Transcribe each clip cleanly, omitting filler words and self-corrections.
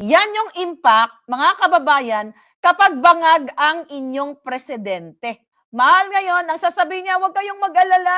Yan yung impact, mga kababayan, kapag bangag ang inyong presidente. Mahal ngayon, ang sasabihin niya, huwag kayong mag-alala,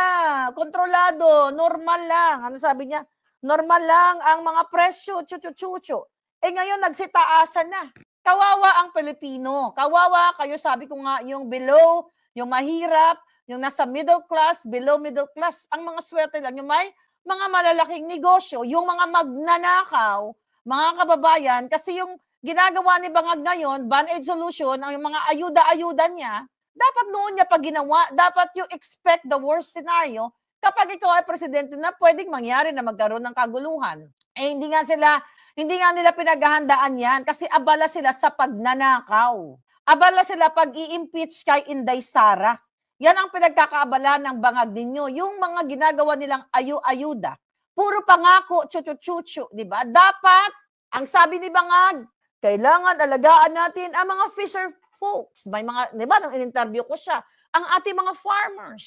kontrolado, normal lang. Ano sabi niya? Normal lang ang mga presyo, chuchu-chuchu. Ngayon, nagsitaasan na. Kawawa ang Pilipino. Kawawa kayo, sabi ko nga, yung below, yung mahirap, yung nasa middle class, below middle class, ang mga swerte lang, yung may mga malalaking negosyo, yung mga magnanakaw, mga kababayan, kasi yung ginagawa ni Bangag ngayon, Band-Aid solution, ang yung mga ayuda-ayuda niya, dapat noon niya pa ginawa, dapat you expect the worst scenario kapag ikaw ay presidente na pwedeng mangyari na magkaroon ng kaguluhan. Hindi nga nila pinaghahandaan yan kasi abala sila sa pagnanakaw. Abala sila pag i-impeach kay Inday Sara. Yan ang pinagkakaabala ng Bangag ninyo. Yung mga ginagawa nilang ayuda, puro pangako, chuchu-chuchu, di ba? Dapat, ang sabi ni Bangag, kailangan alagaan natin ang mga fisher folks. May mga, di ba, nung in-interview ko siya, ang ating mga farmers,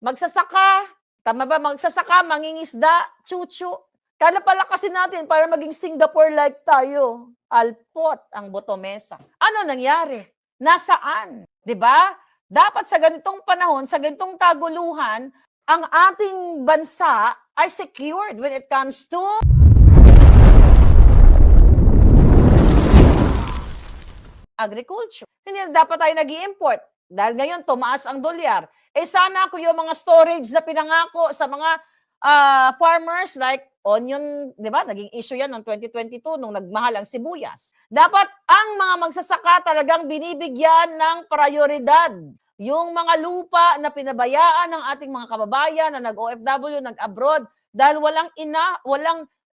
magsasaka, tama ba, magsasaka, mangingisda, chuchu. Kala palakasin natin para maging Singapore-like tayo. Alpot ang botomesa. Ano nangyari? Nasaan? Di ba? Dapat sa ganitong panahon, sa ganitong kaguluhan, ang ating bansa ay secured when it comes to agriculture. Hindi na dapat tayo nag-i-import. Dahil ngayon, tumaas ang dolyar. Sana ako yung mga storage na pinangako sa mga farmers like onion, di ba? Naging issue yan noong 2022 nung nagmahal ang sibuyas. Dapat ang mga magsasaka talagang binibigyan ng prioridad. Yung mga lupa na pinabayaan ng ating mga kababayan na nag-OFW, nag-abroad, dahil walang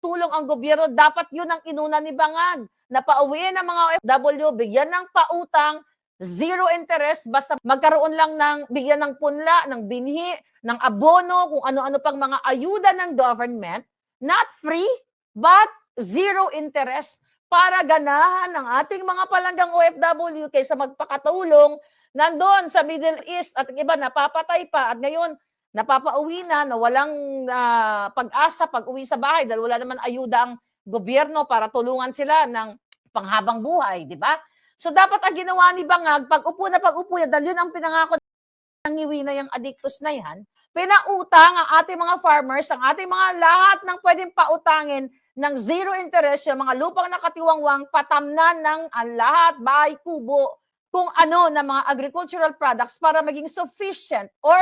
tulong ang gobyerno, dapat yun ang inuna ni Bangag. Na pauwiin ng mga OFW, bigyan ng pautang, zero interest, basta magkaroon lang ng bigyan ng punla, ng binhi, ng abono, kung ano-ano pang mga ayuda ng government, not free, but zero interest para ganahan ng ating mga palanggang OFW kaysa magpakatulong nandoon sa Middle East at iba napapatay pa at ngayon napapauwi na walang pag-asa pag-uwi sa bahay dahil wala naman ayuda ang gobyerno para tulungan sila ng panghabang buhay, di ba? So dapat ang ginawa ni Bangag, pag-upo na dahil yun ang pinangako ng ngiwi na yung addictus na yan, pinautang ang ating mga farmers, ang ating mga lahat ng pwedeng pautangin ng zero interest, yung mga lupang nakatiwangwang, patamnan ng lahat, bahay, kubo, kung ano na mga agricultural products para maging sufficient or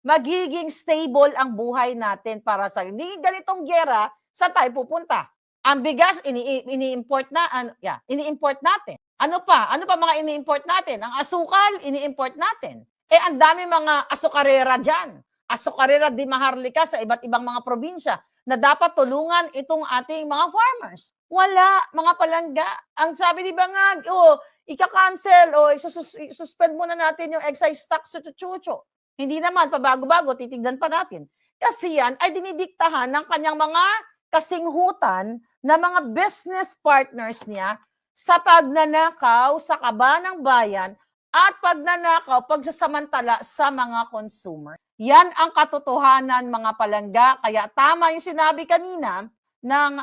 magiging stable ang buhay natin para sa hindi ganitong gera, saan tayo pupunta? Ang bigas, ini-import natin. Ano pa mga ini-import natin? Ang asukal, ini-import natin. Ang dami mga asukarera dyan. Asukarera di Maharlika sa iba't ibang mga probinsya na dapat tulungan itong ating mga farmers. Wala, mga palangga. Ang sabi ni Bangag, ika-cancel o suspend muna natin yung excise tax sa chuchu. Hindi naman, pabago-bago, titignan pa natin. Kasi yan ay dinidiktahan ng kanyang mga kasinghutan na mga business partners niya sa pagnanakaw sa kaba ng bayan at pagnanakaw, pagsasamantala sa mga consumer. Yan ang katotohanan, mga palangga. Kaya tama yung sinabi kanina ng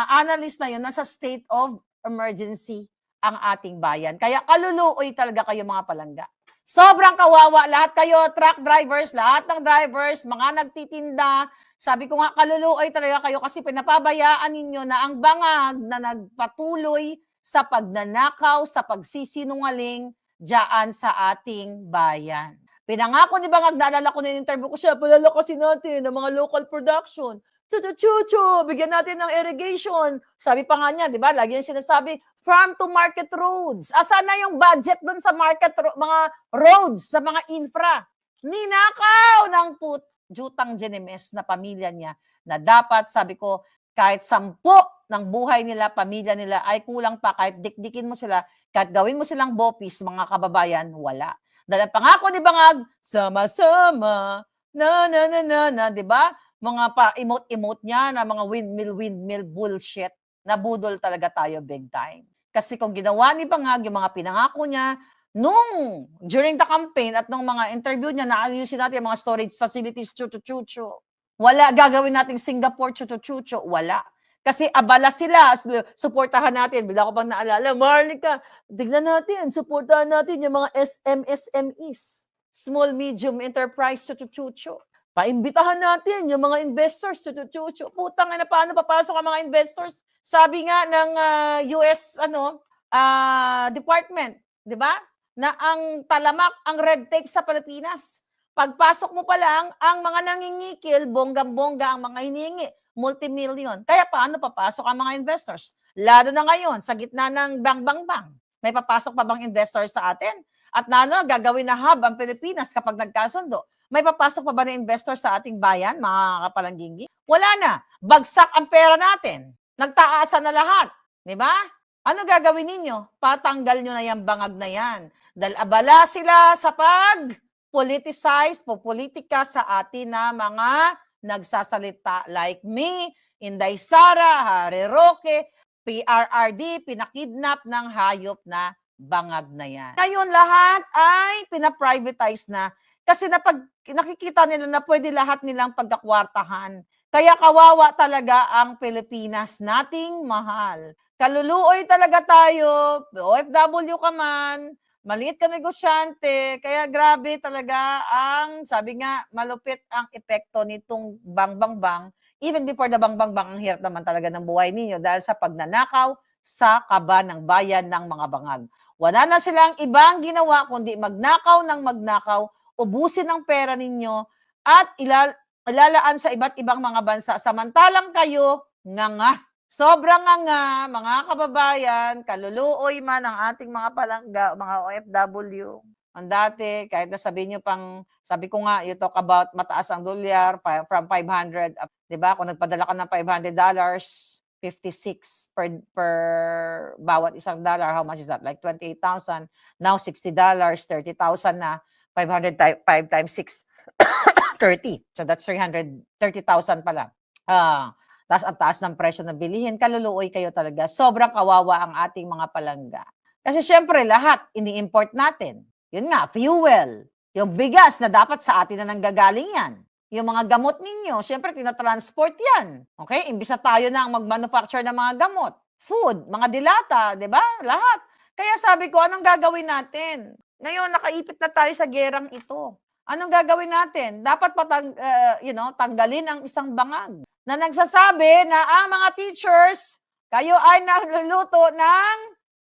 analyst na yun, nasa state of emergency ang ating bayan. Kaya kaluluoy talaga kayo, mga palangga. Sobrang kawawa. Lahat kayo, truck drivers, lahat ng drivers, mga nagtitinda. Sabi ko nga, kaluluoy talaga kayo kasi pinapabayaan ninyo na ang Bangag na nagpatuloy sa pagnanakaw, sa pagsisinungaling diyan sa ating bayan. Pinangako ni Bangag, naalala ko na yung interview ko siya, palalakasin natin ng mga local production. Chuchu-chuchu, bigyan natin ng irrigation. Sabi pa nga niya, di ba, lagi yung sinasabi, farm to market roads. Asa na yung budget dun sa market, mga roads, sa mga infra? Ninakaw ng jutang Genemes na pamilya niya na dapat, sabi ko, kahit 10 ng buhay nila, pamilya nila ay kulang pa, kahit dikdikin mo sila, kahit gawin mo silang bopis, mga kababayan, wala. Dahil pangako ni Bangag, sama-sama, na, di ba? Mga pa-emote-emote niya na mga windmill bullshit. Nabudol talaga tayo big time. Kasi kung ginawa ni Bangag yung mga pinangako niya, during the campaign at nung mga interview niya, naayusin natin yung mga storage facilities, chuchu-chuchu. Wala, gagawin nating Singapore, chuchu-chuchu. Wala. Kasi abala sila, suportahan natin. Bigla ko pang naalala, Marlica, tignan natin, suportahan natin yung mga SMEs, Small Medium Enterprise, chuchu-chuchu. Paimbitahan natin yung mga investors, chuchu-chuchu. Putang ina, paano papasok ang mga investors? Sabi nga ng US department, 'di ba? Na ang talamak, ang red tape sa Pilipinas. Pagpasok mo pa lang, ang mga nangingikil, bonggang-bongga ang mga hinihingi, multimillion. Kaya paano papasok ang mga investors? Lalo na ngayon, sa gitna ng bang-bang-bang. May papasok pa bang investors sa atin? At gagawin na hub ang Pilipinas kapag nagkasundo. May papasok pa ba na investor sa ating bayan, mga kapalanggingi? Wala na. Bagsak ang pera natin. Nagtaasan na lahat. Di ba? Ano gagawin ninyo? Patanggal nyo na yung bangag na yan. Dahil abala sila sa pag-politicize, politika sa atin na mga nagsasalita like me, Inday Sara, Harry Roque, PRRD, pinakidnap ng hayop na bangag na yan. Ngayon, lahat ay pinaprivatize na kasi nakikita nila na pwede lahat nilang pagkakwartahan. Kaya kawawa talaga ang Pilipinas nating mahal. Kaluluoy talaga tayo, OFW ka man, maliit ka negosyante, kaya grabe talaga sabi nga, malupit ang epekto nitong bang-bang-bang. Even before the bang-bang-bang, ang hirap naman talaga ng buhay ninyo dahil sa pagnanakaw sa kaba ng bayan ng mga bangag. Wala na silang ibang ginawa kundi magnakaw ng magnakaw, ubusin ang pera ninyo at ilalaan sa iba't ibang mga bansa. Samantalang kayo, nga. Sobrang nga, mga kababayan, kaluluoy man ang ating mga palangga, mga OFW. Ang dati, kahit na sabihin nyo sabi ko nga, you talk about mataas ang dolyar from 500, di ba? Kung nagpadala ka ng $500, 56 per bawat isang dollar. How much is that? Like 28,000. Now, $60, 30,000 na. 500 5 times 6, 30. So, that's 330,000 pala. Tapos ang taas ng presyo na bilihin, kaluluoy kayo talaga. Sobrang kawawa ang ating mga palangga. Kasi syempre, lahat ini-import natin. Yun nga, fuel. Yung bigas na dapat sa atin na nanggagaling yan. Yung mga gamot ninyo, syempre, tinatransport yan. Okay? Imbis na tayo na ang mag-manufacture ng mga gamot. Food, mga dilata, di ba? Lahat. Kaya sabi ko, anong gagawin natin? Ngayon, nakaipit na tayo sa gerang ito. Anong gagawin natin? Dapat tanggalin ang isang bangag na nagsasabi na ang mga teachers, kayo ay nagluluto ng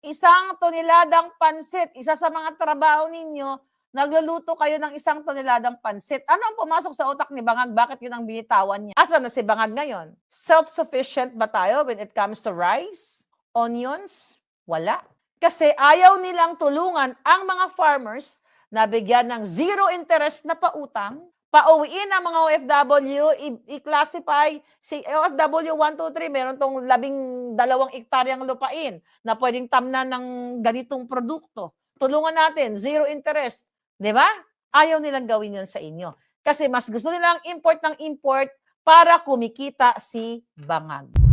1 toneladang pansit. Isa sa mga trabaho ninyo, nagluluto kayo ng 1 toneladang pansit. Ano ang pumasok sa utak ni Bangag? Bakit yun ang binitawan niya? Asa na si Bangag ngayon? Self-sufficient ba tayo when it comes to rice? Onions? Wala. Kasi ayaw nilang tulungan ang mga farmers na bigyan ng zero interest na pautang, pauwiin ang mga OFW, i-classify si OFW 1, 2, 3, meron tong 12 hektaryang lupain na pwedeng tamnan ng ganitong produkto. Tulungan natin, zero interest. Di ba? Ayaw nilang gawin yun sa inyo. Kasi mas gusto nilang import ng import para kumikita si Bangag.